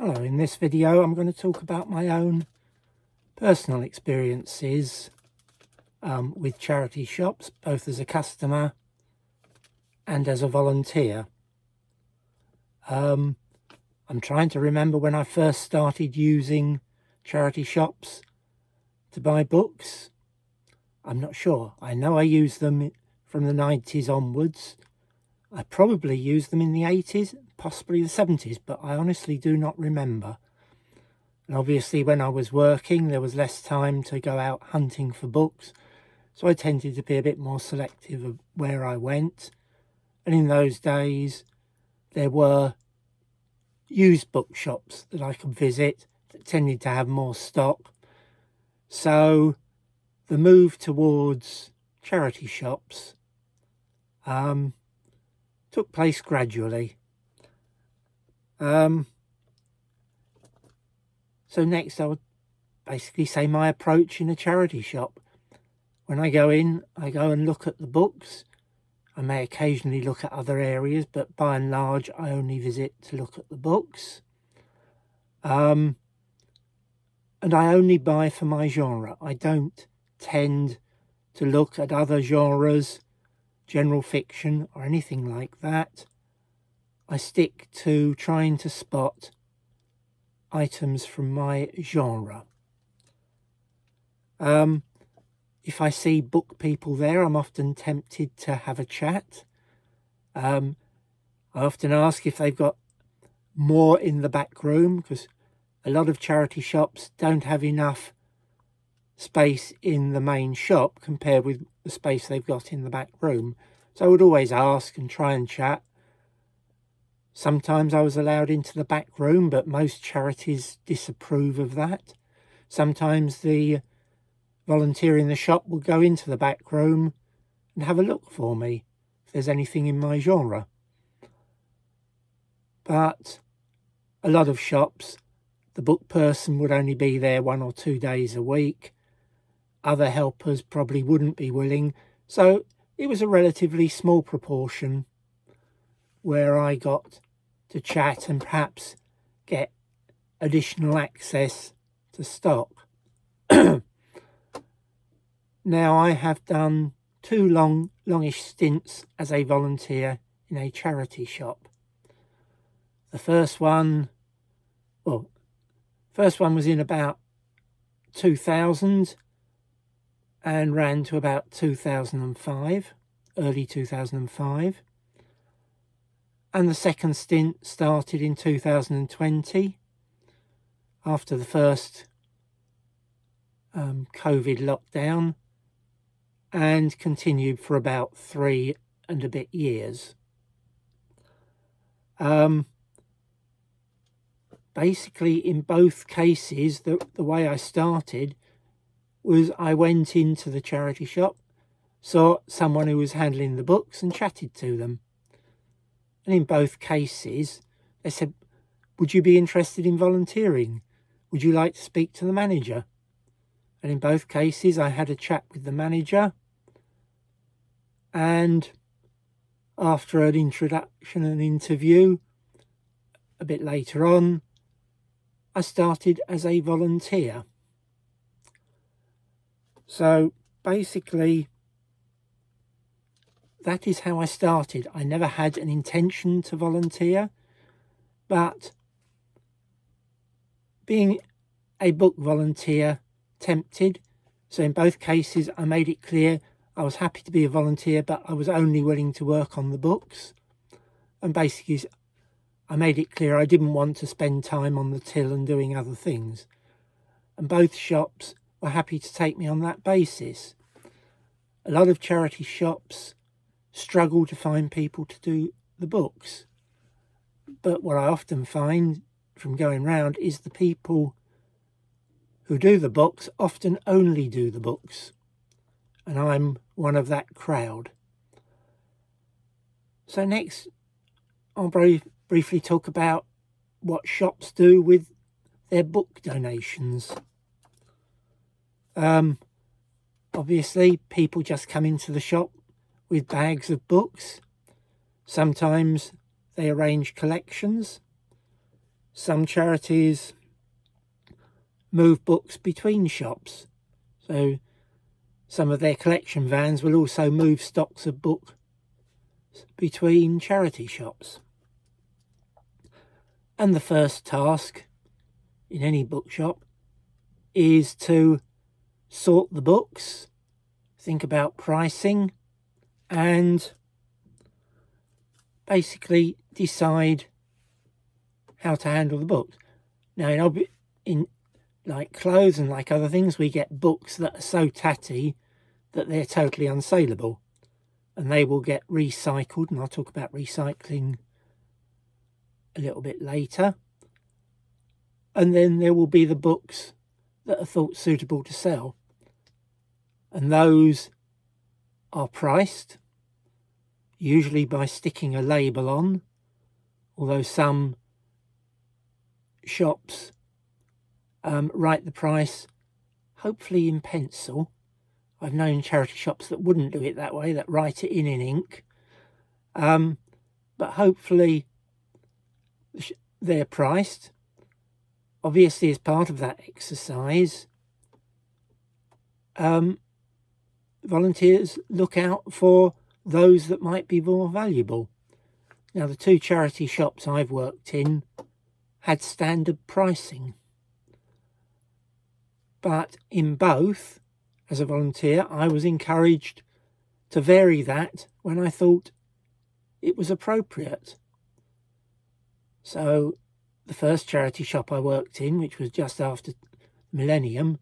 Hello, in this video I'm going to talk about my own personal experiences with charity shops, both as a customer and as a volunteer. I'm trying to remember when I first started using charity shops to buy books. I'm not sure. I know I used them from the 90s onwards. I probably used them in the 80s, possibly the 70s, but I honestly do not remember. And obviously when I was working, there was less time to go out hunting for books, so I tended to be a bit more selective of where I went. And in those days, there were used bookshops that I could visit that tended to have more stock. So the move towards charity shops took place gradually. So next I would basically say my approach in a charity shop. When I go in, I go and look at the books. I may occasionally look at other areas, but by and large I only visit to look at the books. And I only buy for my genre. I don't tend to look at other genres, general fiction or anything like that. I stick to trying to spot items from my genre. If I see book people there, I'm often tempted to have a chat. I often ask if they've got more in the back room, because a lot of charity shops don't have enough space in the main shop compared with the space they've got in the back room. So I would always ask and try and chat. Sometimes I was allowed into the back room, but most charities disapprove of that. Sometimes the volunteer in the shop will go into the back room and have a look for me if there's anything in my genre. But a lot of shops, the book person would only be there 1 or 2 days a week. Other helpers probably wouldn't be willing. So it was a relatively small proportion where I got to chat and perhaps get additional access to stock. Now, I have done 2 longish stints as a volunteer in a charity shop. The first one was in about 2000 and ran to about 2005, early 2005. And the second stint started in 2020, after the first COVID lockdown, and continued for about 3 and a bit years. Basically, in both cases, the way I started was I went into the charity shop, saw someone who was handling the books and chatted to them. And in both cases, they said, "Would you be interested in volunteering? Would you like to speak to the manager?" And in both cases, I had a chat with the manager. And after an introduction and interview, a bit later on, I started as a volunteer. So basically, that is how I started. I never had an intention to volunteer, but being a book volunteer tempted. So in both cases, I made it clear I was happy to be a volunteer, but I was only willing to work on the books. And basically, I made it clear I didn't want to spend time on the till and doing other things. And both shops were happy to take me on that basis. A lot of charity shops struggle to find people to do the books. But what I often find from going round is the people who do the books often only do the books. And I'm one of that crowd. So next, I'll briefly talk about what shops do with their book donations. Obviously, people just come into the shop with bags of books. Sometimes they arrange collections. some charities move books between shops. So some of their collection vans will also move stocks of books between charity shops. And the first task in any bookshop is to sort the books, think about pricing, and basically decide how to handle the books. Now, in like clothes and like other things, we get books that are so tatty that they're totally unsaleable, and they will get recycled, and I'll talk about recycling a little bit later. And then there will be the books that are thought suitable to sell, and those are priced, usually by sticking a label on, although some shops write the price hopefully in pencil. I've known charity shops that wouldn't do it that way, that write it in ink, but hopefully they're priced. Obviously, as part of that exercise, volunteers look out for those that might be more valuable. Now, the two charity shops I've worked in had standard pricing, but in both, as a volunteer, I was encouraged to vary that when I thought it was appropriate. So the first charity shop I worked in, which was just after Millennium,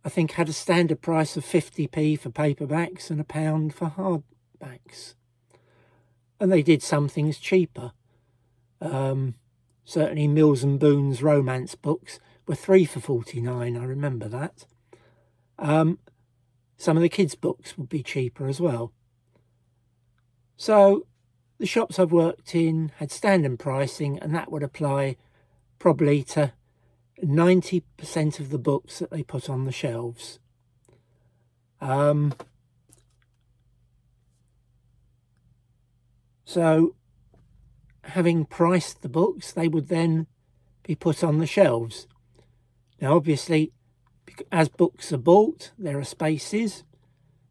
I think had a standard price of 50p for paperbacks and £1 for hardbacks. And they did some things cheaper. Certainly Mills and Boon's romance books were 3 for 49, I remember that. Some of the kids' books would be cheaper as well. So the shops I've worked in had standard pricing, and that would apply probably to 90% of the books that they put on the shelves. So having priced the books, they would then be put on the shelves. Now, obviously, as books are bought, there are spaces.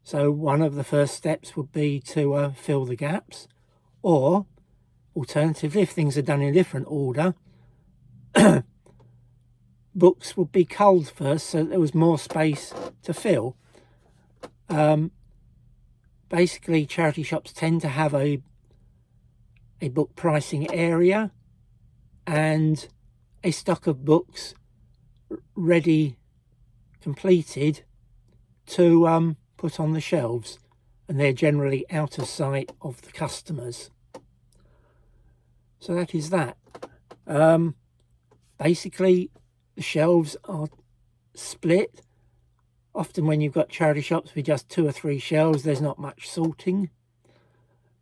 So one of the first steps would be to fill the gaps, or alternatively, if things are done in a different order, books would be culled first so that there was more space to fill. Basically, charity shops tend to have a book pricing area and a stock of books ready, completed, to put on the shelves, and they're generally out of sight of the customers. So that is that. Basically, the shelves are split. Often when you've got charity shops with just 2 or 3 shelves, there's not much sorting.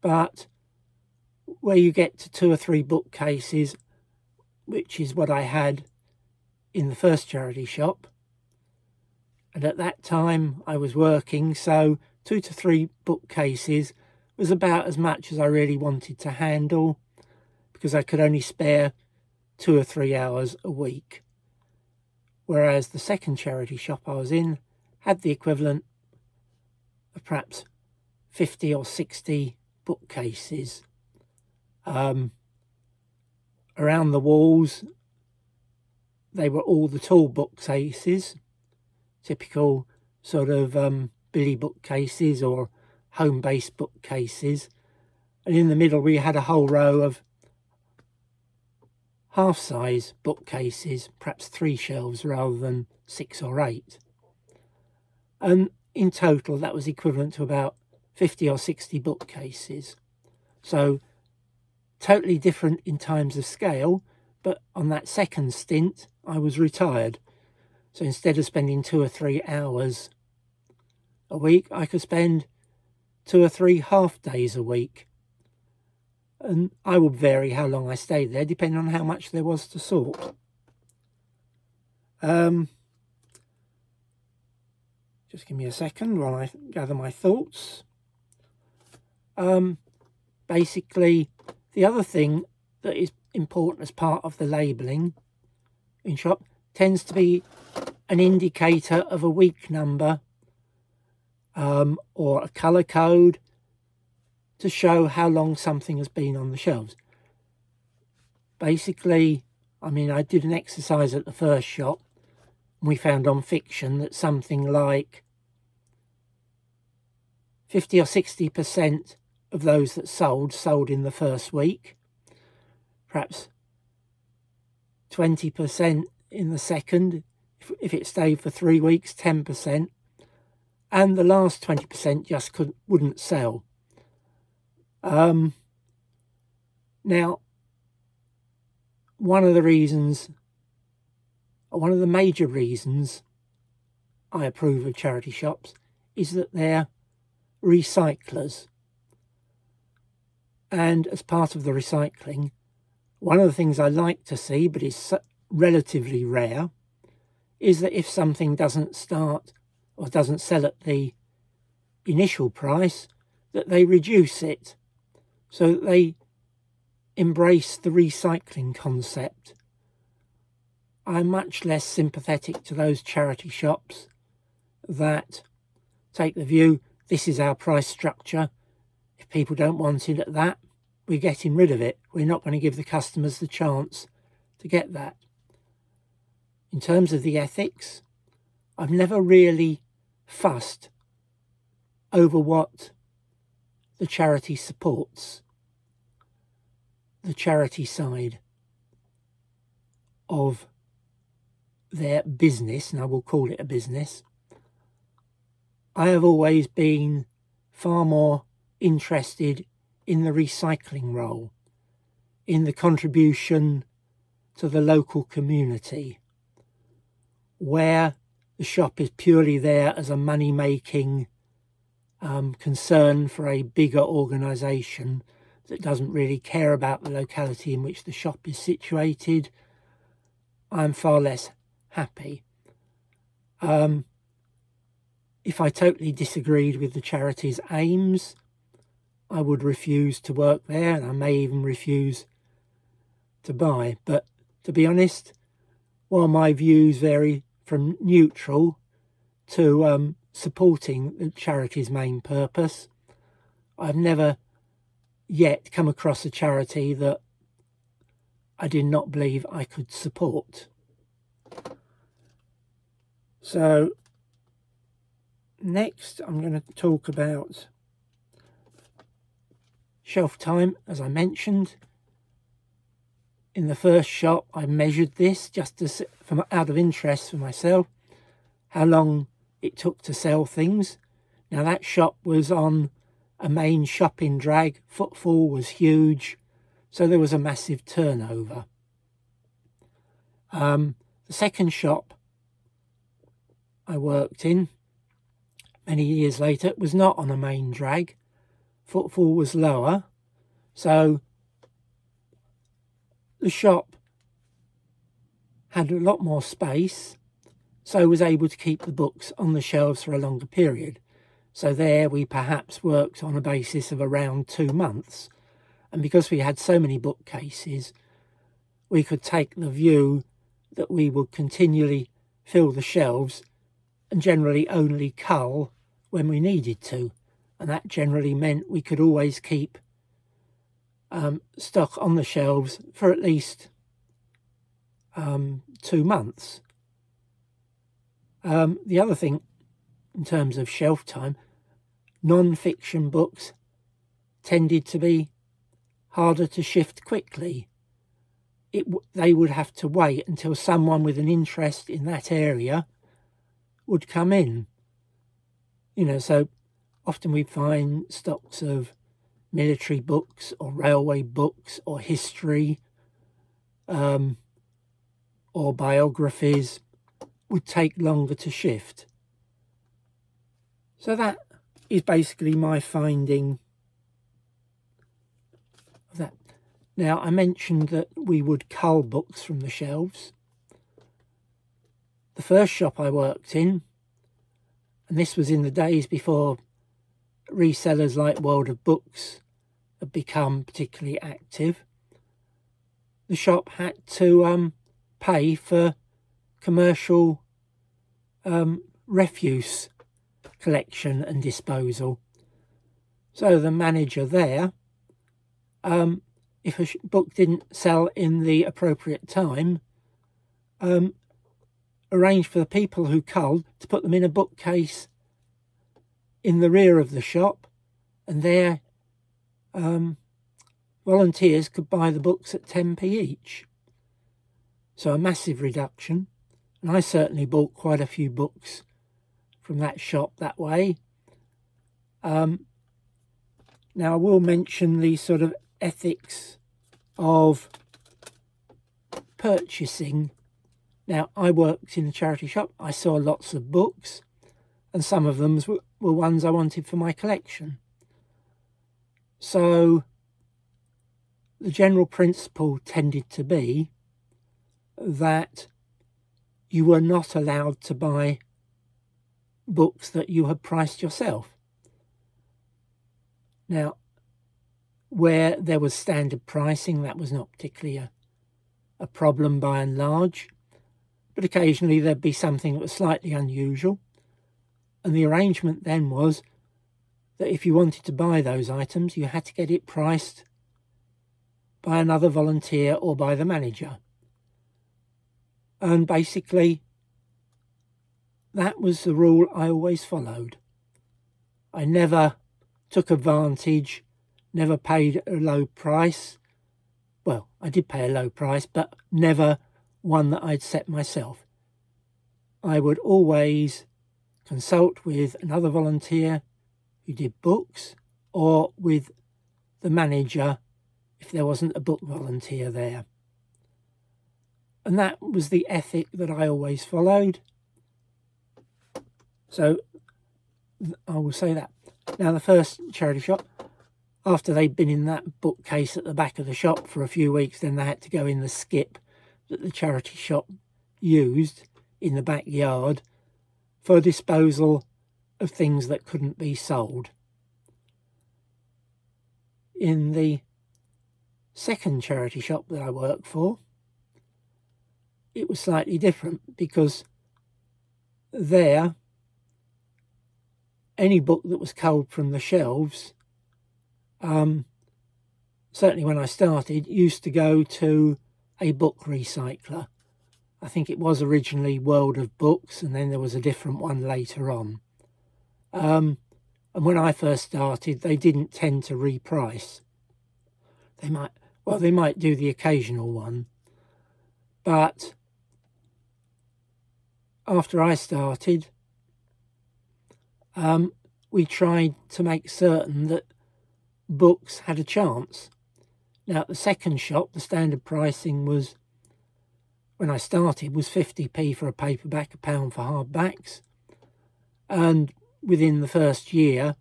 But where you get to 2 or 3 bookcases, which is what I had in the first charity shop, and at that time I was working, so 2 to 3 bookcases was about as much as I really wanted to handle, because I could only spare 2 or 3 hours a week. Whereas the second charity shop I was in had the equivalent of perhaps 50 or 60 bookcases. Around the walls, they were all the tall bookcases, typical sort of Billy bookcases or home-based bookcases. And in the middle, we had a whole row of half-size bookcases, perhaps 3 shelves rather than 6 or 8. And in total, that was equivalent to about 50 or 60 bookcases. So totally different in terms of scale, but on that second stint, I was retired. So instead of spending 2 or 3 hours a week, I could spend 2 or 3 half days a week. And I would vary how long I stayed there, depending on how much there was to sort. Just give me a second while I gather my thoughts. Basically, the other thing that is important as part of the labelling in shop tends to be an indicator of a week number or a colour code to show how long something has been on the shelves. Basically, I mean, I did an exercise at the first shop and we found on Fiction that something like 50 or 60% of those that sold in the first week, perhaps 20% in the second, if it stayed for 3 weeks, 10%, and the last 20% just wouldn't sell. Now, one of the major reasons I approve of charity shops is that they're recyclers. And as part of the recycling, one of the things I like to see, but is relatively rare, is that if something doesn't start or doesn't sell at the initial price, that they reduce it so that they embrace the recycling concept. I'm much less sympathetic to those charity shops that take the view, this is our price structure. If people don't want it at that, we're getting rid of it. We're not going to give the customers the chance to get that. In terms of the ethics, I've never really fussed over what the charity supports, the charity side of their business, and I will call it a business. I have always been far more interested in the recycling role, in the contribution to the local community, where the shop is purely there as a money-making concern for a bigger organisation that doesn't really care about the locality in which the shop is situated. I'm far less happy. If I totally disagreed with the charity's aims, I would refuse to work there, and I may even refuse to buy. But to be honest, while my views vary from neutral to supporting the charity's main purpose, I've never yet come across a charity that I did not believe I could support. So next I'm going to talk about shelf time. As I mentioned, in the first shop I measured this just out of interest for myself, how long it took to sell things. Now that shop was on a main shopping drag, footfall was huge, so there was a massive turnover. The second shop I worked in many years later was not on a main drag, footfall was lower, so the shop had a lot more space, so was able to keep the books on the shelves for a longer period. So there we perhaps worked on a basis of around 2 months. And because we had so many bookcases, we could take the view that we would continually fill the shelves and generally only cull when we needed to. And that generally meant we could always keep stock on the shelves for at least 2 months. The other thing in terms of shelf time, non-fiction books tended to be harder to shift quickly. They would have to wait until someone with an interest in that area would come in. So often we find stocks of military books or railway books or history or biographies would take longer to shift. So that is basically my finding of that. Now, I mentioned that we would cull books from the shelves. The first shop I worked in, and this was in the days before resellers like World of Books had become particularly active, the shop had to pay for commercial refuse collection and disposal. So the manager there, if a book didn't sell in the appropriate time, arranged for the people who culled to put them in a bookcase in the rear of the shop, and there volunteers could buy the books at 10p each. So a massive reduction, and I certainly bought quite a few books from that shop that way. Now I will mention the sort of ethics of purchasing. Now I worked in a charity shop, I saw lots of books, and some of them were ones I wanted for my collection. So the general principle tended to be that you were not allowed to buy books that you had priced yourself. Now, where there was standard pricing, that was not particularly a problem by and large, but occasionally there'd be something that was slightly unusual, and the arrangement then was that if you wanted to buy those items, you had to get it priced by another volunteer or by the manager. And basically, that was the rule I always followed. I never took advantage, never paid a low price. Well, I did pay a low price, but never one that I'd set myself. I would always consult with another volunteer who did books, or with the manager if there wasn't a book volunteer there. And that was the ethic that I always followed. So I will say that. Now the first charity shop, after they'd been in that bookcase at the back of the shop for a few weeks, then they had to go in the skip that the charity shop used in the backyard for disposal of things that couldn't be sold. In the second charity shop that I worked for, it was slightly different, because there, any book that was culled from the shelves, certainly when I started, used to go to a book recycler. I think it was originally World of Books, and then there was a different one later on. And when I first started, they didn't tend to reprice. They might do the occasional one, but after I started, we tried to make certain that books had a chance. Now, at the second shop, the standard pricing was, when I started, was 50p for a paperback, £1 for hardbacks. And within the first year,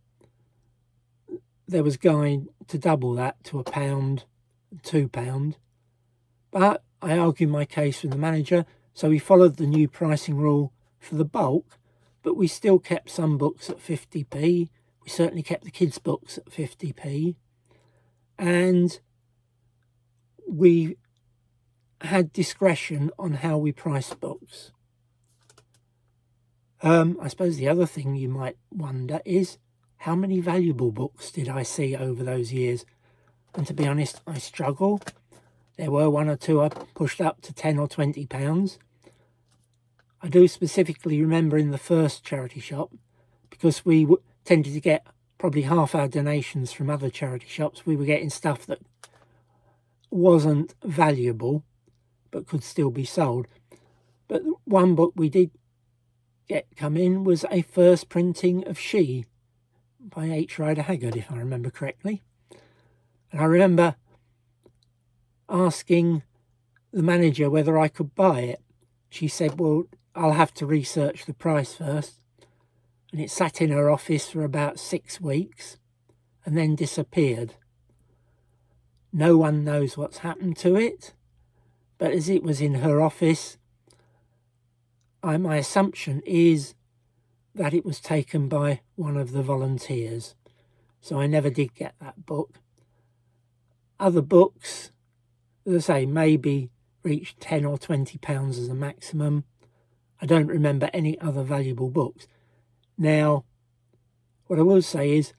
there was going to double that to £1, £2. But I argued my case with the manager, so we followed the new pricing rule for the bulk, but we still kept some books at 50p. We certainly kept the kids' books at 50p. And we had discretion on how we priced books. I suppose the other thing you might wonder is, how many valuable books did I see over those years? And to be honest, I struggle. There were one or two I pushed up to £10 or £20. I do specifically remember in the first charity shop, because we tended to get probably half our donations from other charity shops, we were getting stuff that wasn't valuable but could still be sold. But one book we did get come in was a first printing of She by H. Rider Haggard, if I remember correctly. And I remember asking the manager whether I could buy it. She said, well, I'll have to research the price first. And it sat in her office for about 6 weeks and then disappeared. No one knows what's happened to it, but as it was in her office, my assumption is that it was taken by one of the volunteers. So I never did get that book. Other books as I say, maybe reached £10 or £20 as a maximum. I don't remember any other valuable books. Now, what I will say is,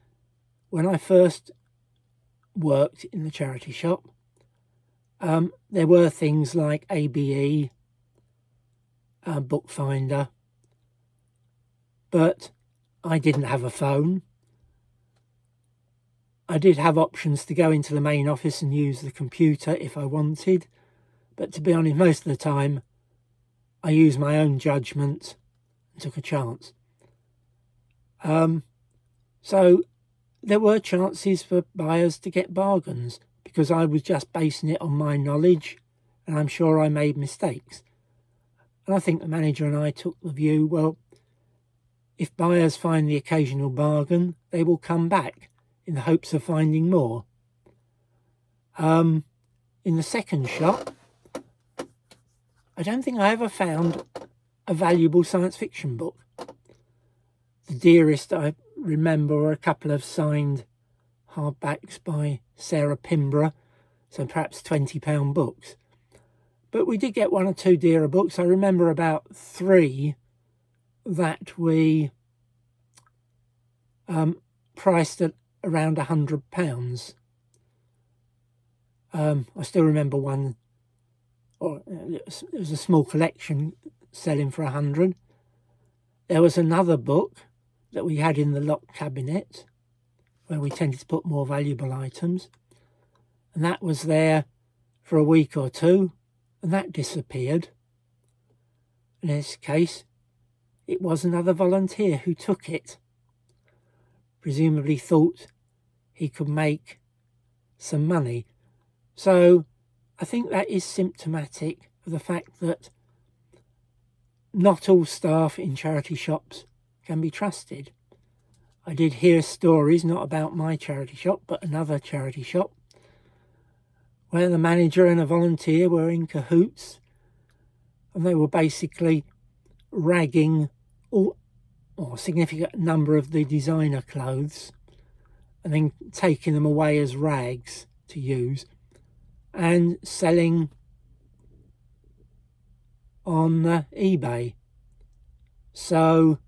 when I first worked in the charity shop, there were things like ABE, Bookfinder, but I didn't have a phone. I did have options to go into the main office and use the computer if I wanted, but to be honest, most of the time I used my own judgment and took a chance. So there were chances for buyers to get bargains because I was just basing it on my knowledge, and I'm sure I made mistakes. And I think the manager and I took the view, well, if buyers find the occasional bargain, they will come back in the hopes of finding more. In the second shop, I don't think I ever found a valuable science fiction book. The dearest I remember were a couple of signed hardbacks by Sarah Pinborough, so perhaps £20 books. But we did get one or two dearer books. I remember about 3 that we priced at around £100. I still remember one, or it was a small collection selling for 100. There was another book that we had in the locked cabinet where we tended to put more valuable items, and that was there for a week or two, and that disappeared. In this case, it was another volunteer who took it, presumably thought he could make some money. So I think that is symptomatic of the fact that not all staff in charity shops can be trusted. I did hear stories, not about my charity shop, but another charity shop, where the manager and a volunteer were in cahoots, and they were basically ragging a significant number of the designer clothes and then taking them away as rags to use and selling on eBay. So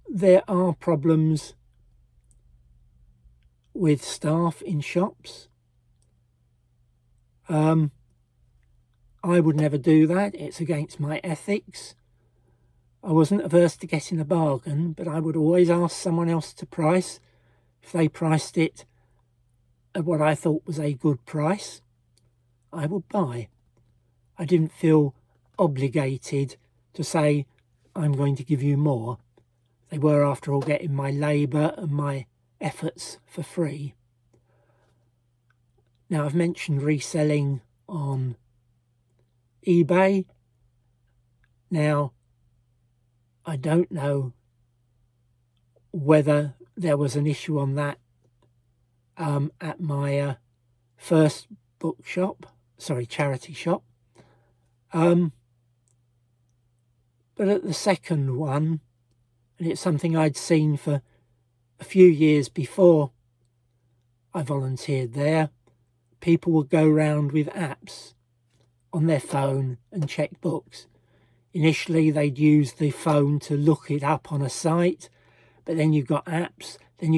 there are problems with staff in shops. I would never do that. It's against my ethics. I wasn't averse to getting a bargain, but I would always ask someone else to price. If they priced it at what I thought was a good price, I would buy. I didn't feel obligated to say, I'm going to give you more. They were, after all, getting my labour and my efforts for free. Now, I've mentioned reselling on eBay. Now, I don't know whether there was an issue on that at my first charity shop. But at the second one, and it's something I'd seen for a few years before I volunteered there, people would go round with apps on their phone and check books. Initially, they'd use the phone to look it up on a site, but then you've got apps, and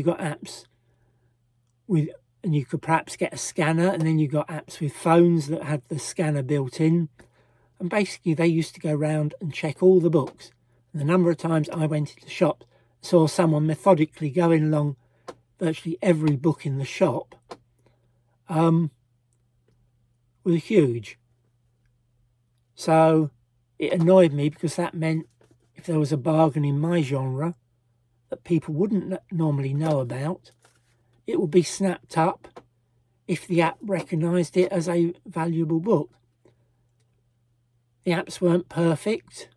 you could perhaps get a scanner, and then you got apps with phones that had the scanner built in. And basically, they used to go round and check all the books. And the number of times I went into the shop, saw someone methodically going along virtually every book in the shop, was huge. So it annoyed me because that meant if there was a bargain in my genre that people wouldn't normally know about, it would be snapped up if the app recognised it as a valuable book. The apps weren't perfect.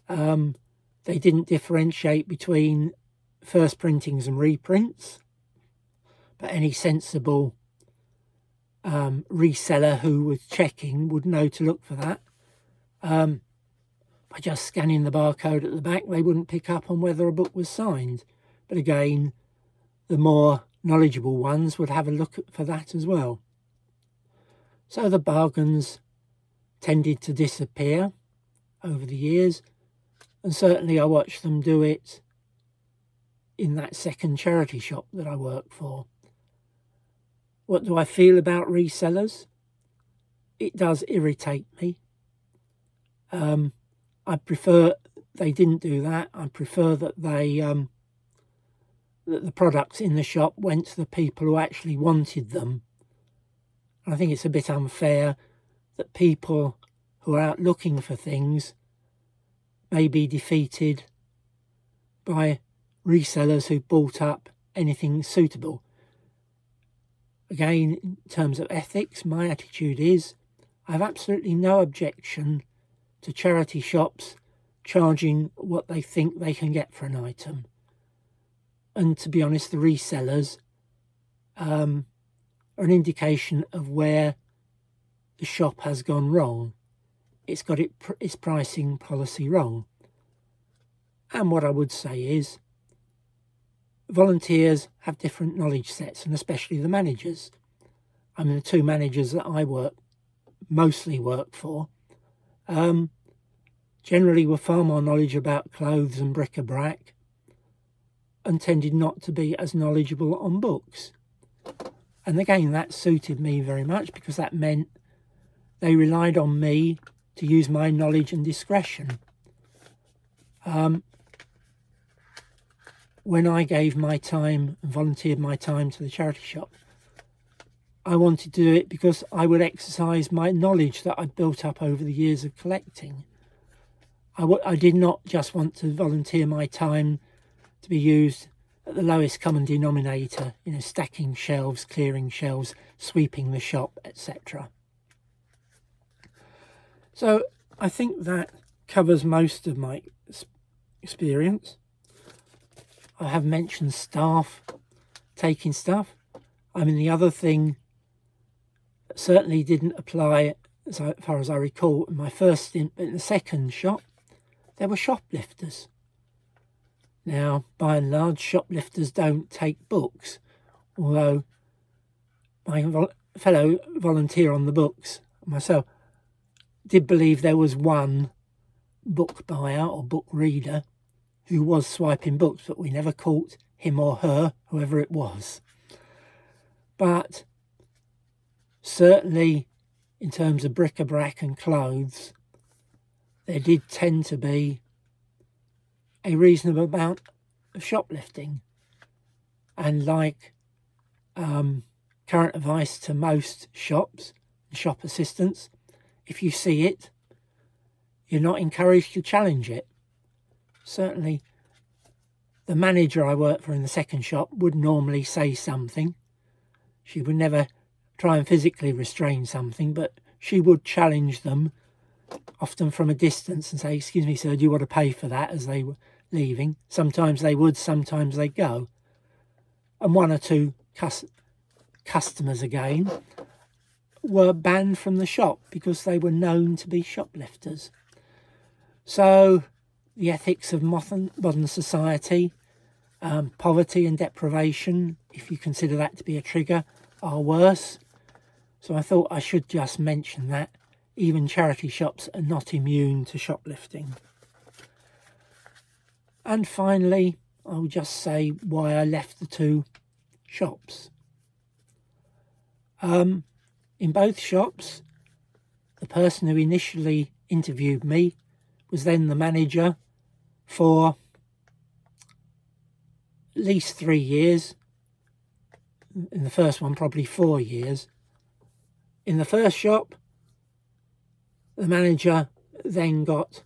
They didn't differentiate between first printings and reprints, but any sensible reseller who was checking would know to look for that. By just scanning the barcode at the back, they wouldn't pick up on whether a book was signed. But again, the more knowledgeable ones would have a look for that as well. So the bargains tended to disappear over the years, and certainly I watched them do it in that second charity shop that I work for. What do I feel about resellers? It does irritate me. I prefer they didn't do that. I prefer that that the products in the shop went to the people who actually wanted them. I think it's a bit unfair that people who are out looking for things may be defeated by resellers who bought up anything suitable. Again, in terms of ethics, my attitude is I have absolutely no objection to charity shops charging what they think they can get for an item. And to be honest, the resellers are an indication of where the shop has gone wrong. It's got its pricing policy wrong. And what I would say is volunteers have different knowledge sets, and especially the managers. I mean, the two managers that I mostly worked for, generally were far more knowledgeable about clothes and bric-a-brac and tended not to be as knowledgeable on books. And again, that suited me very much because that meant they relied on me to use my knowledge and discretion. When I gave my time and volunteered my time to the charity shop, I wanted to do it because I would exercise my knowledge that I'd built up over the years of collecting. I did not just want to volunteer my time to be used at the lowest common denominator, stacking shelves, clearing shelves, sweeping the shop, etc. So I think that covers most of my experience. I have mentioned staff taking stuff. I mean, the other thing that certainly didn't apply, as far as I recall, in my first stint, but in the second shop, there were shoplifters. Now, by and large, shoplifters don't take books, although my fellow volunteer on the books, myself, did believe there was one book buyer or book reader who was swiping books, but we never caught him or her, whoever it was. But certainly in terms of bric-a-brac and clothes, there did tend to be a reasonable amount of shoplifting. And like current advice to most shops and shop assistants, if you see it, you're not encouraged to challenge it. Certainly, the manager I worked for in the second shop would normally say something. She would never try and physically restrain something, but she would challenge them, often from a distance, and say, "Excuse me, sir, do you want to pay for that?" as they were leaving. Sometimes they would, sometimes they'd go. And one or two customers again were banned from the shop because they were known to be shoplifters. So the ethics of modern society, poverty and deprivation, if you consider that to be a trigger, are worse. So I thought I should just mention that even charity shops are not immune to shoplifting. And finally, I'll just say why I left the two shops. In both shops, the person who initially interviewed me was then the manager for at least 3 years. In the first one, probably 4 years. In the first shop, the manager then got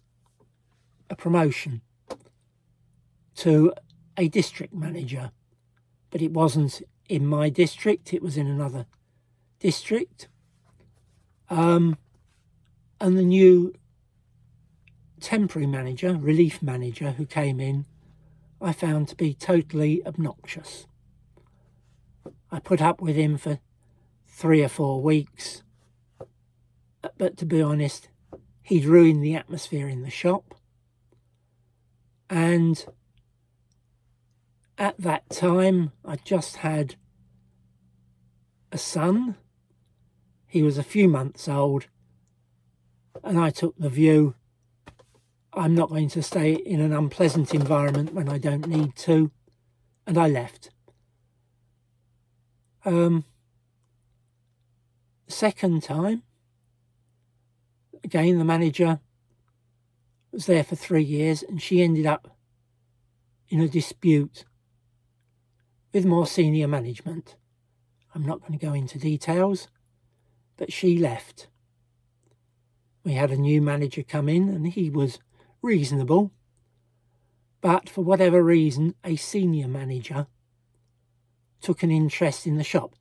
a promotion to a district manager, but it wasn't in my district, it was in another district. And the new temporary manager, relief manager, who came in, I found to be totally obnoxious. I put up with him for 3 or 4 weeks, but to be honest, he'd ruined the atmosphere in the shop. And at that time, I just had a son he was a few months old, and I took the view, I'm not going to stay in an unpleasant environment when I don't need to, and I left. Second time, again, the manager was there for 3 years, and she ended up in a dispute with more senior management. I'm not going to go into details, but she left. We had a new manager come in, and he was reasonable, but for whatever reason, a senior manager took an interest in the shop.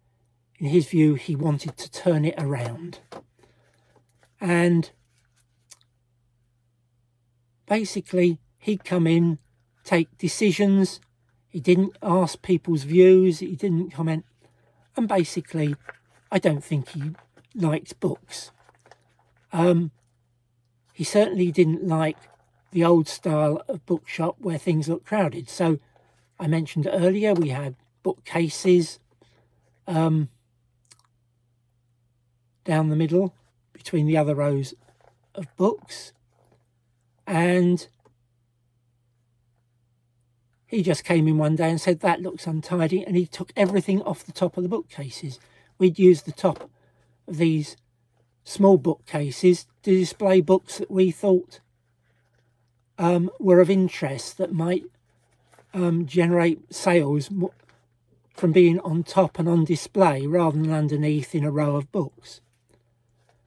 In his view, he wanted to turn it around. And basically, he'd come in, take decisions. He didn't ask people's views. He didn't comment. And basically, I don't think he liked books. He certainly didn't like the old style of bookshop where things look crowded. So I mentioned earlier, we had bookcases down the middle between the other rows of books, and he just came in one day and said that looks untidy, and he took everything off the top of the bookcases. We'd used the top of these small bookcases to display books that we thought were of interest, that might generate sales from being on top and on display rather than underneath in a row of books.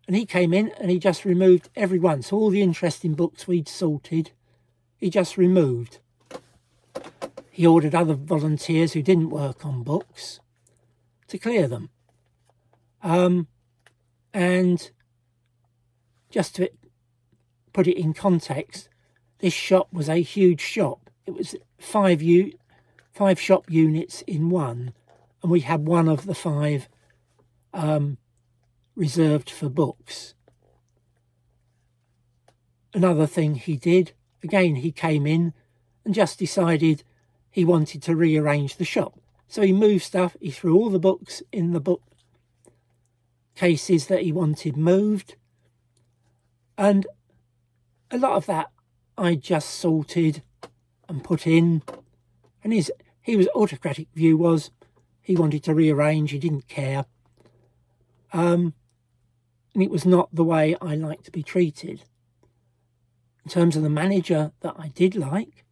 And he came in and he just removed every one. So all the interesting books we'd sorted, he just removed. He ordered other volunteers who didn't work on books to clear them. And just to put it in context, this shop was a huge shop. It was five shop units in one, and we had one of the 5 reserved for books. Another thing he did, again, he came in and just decided he wanted to rearrange the shop. So he moved stuff, he threw all the books in the book cases that he wanted moved, and a lot of that I just sorted and put in. And his autocratic view was he wanted to rearrange, he didn't care. And it was not the way I like to be treated. In terms of the manager that I did like,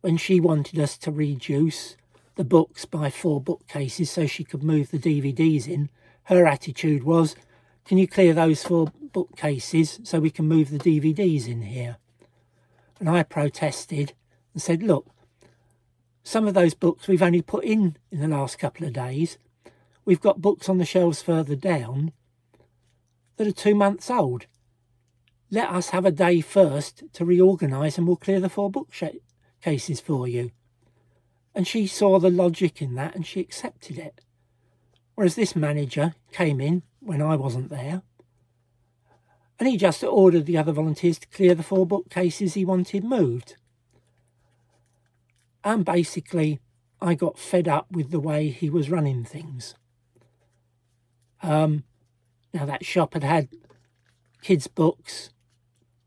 when she wanted us to reduce the books by 4 bookcases so she could move the DVDs in, her attitude was, can you clear those 4 bookcases so we can move the DVDs in here? And I protested and said, look, some of those books we've only put in the last couple of days. We've got books on the shelves further down that are 2 months old. Let us have a day first to reorganise and we'll clear the 4 bookcases for you. And she saw the logic in that and she accepted it. Whereas this manager came in when I wasn't there, and he just ordered the other volunteers to clear the 4 bookcases he wanted moved. And basically, I got fed up with the way he was running things. Now, that shop had had kids' books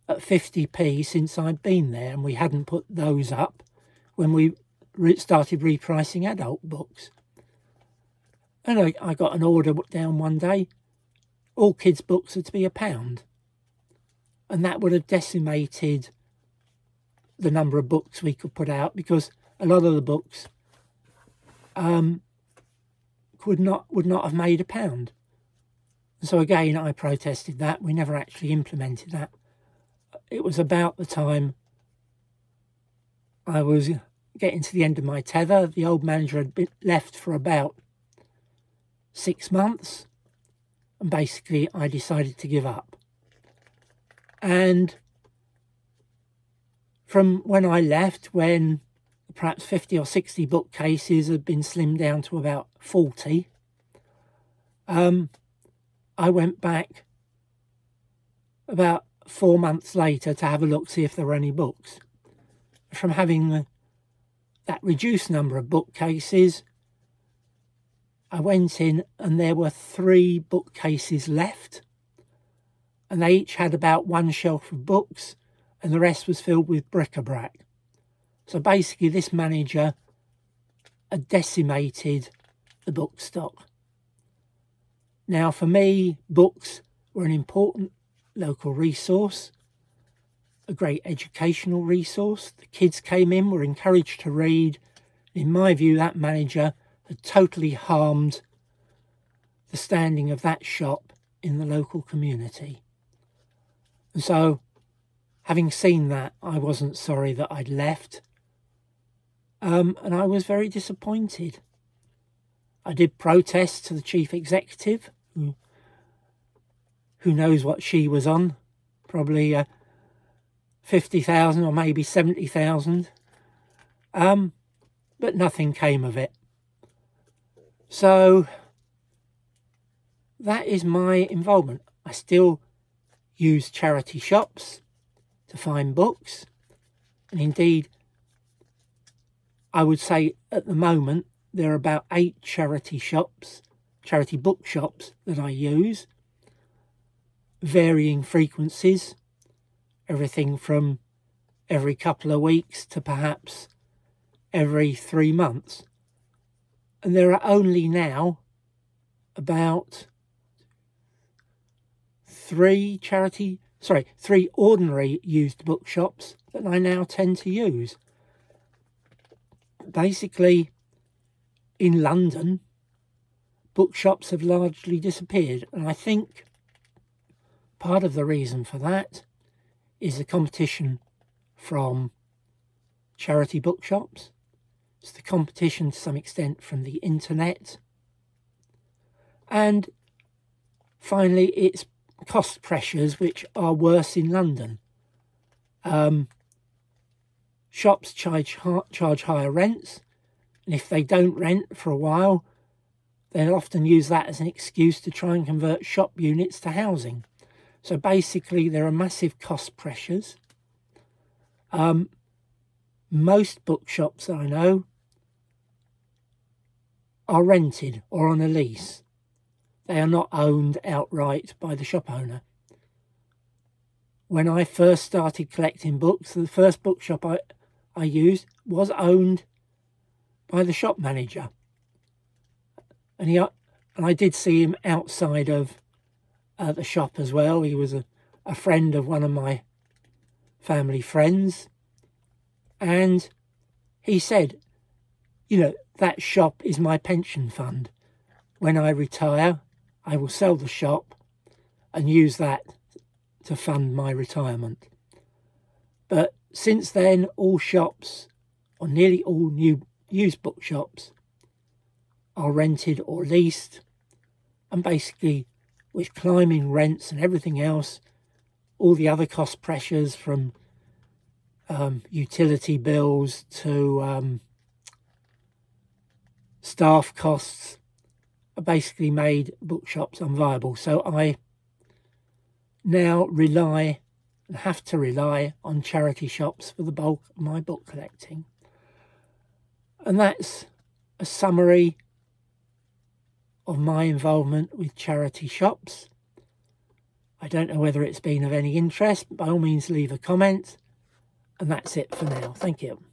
at 50p since I'd been there, and we hadn't put those up when we started repricing adult books. And I got an order down one day, all kids' books are to be £1. And that would have decimated the number of books we could put out, because a lot of the books would not have made £1. So again, I protested that. We never actually implemented that. It was about the time I was getting to the end of my tether. The old manager had been left for about 6 months, and basically I decided to give up. And from when I left, when perhaps 50 or 60 bookcases had been slimmed down to about 40, I went back about 4 months later to have a look, see if there were any books. From having that reduced number of bookcases, I went in and there were 3 bookcases left, and they each had about 1 shelf of books and the rest was filled with bric-a-brac. So basically this manager had decimated the book stock. Now for me, books were an important local resource, a great educational resource. The kids came in, were encouraged to read. In my view, that manager had totally harmed the standing of that shop in the local community. And so, having seen that, I wasn't sorry that I'd left. And I was very disappointed. I did protest to the chief executive, who knows what she was on, probably 50,000 or maybe 70,000. But nothing came of it. So that is my involvement. I still use charity shops to find books, and indeed I would say at the moment there are about 8 charity bookshops that I use, varying frequencies, everything from every couple of weeks to perhaps every 3 months. And there are only now about 3 ordinary used bookshops that I now tend to use. Basically, in London, bookshops have largely disappeared, and I think part of the reason for that is the competition from charity bookshops. It's the competition to some extent from the internet. And finally, it's cost pressures which are worse in London. Shops charge higher rents, and if they don't rent for a while, they'll often use that as an excuse to try and convert shop units to housing. So basically there are massive cost pressures. Most bookshops that I know are rented or on a lease. They are not owned outright by the shop owner. When I first started collecting books, the first bookshop I used was owned by the shop manager. And I did see him outside of the shop as well. He was a friend of one of my family friends. And he said, that shop is my pension fund. When I retire, I will sell the shop and use that to fund my retirement. But since then, all shops, or nearly all new used bookshops, are rented or leased, and basically with climbing rents and everything else, all the other cost pressures from utility bills to staff costs are basically made bookshops unviable. So I now have to rely on charity shops for the bulk of my book collecting. And that's a summary of my involvement with charity shops. I don't know whether it's been of any interest, but by all means leave a comment. And that's it for now. Thank you.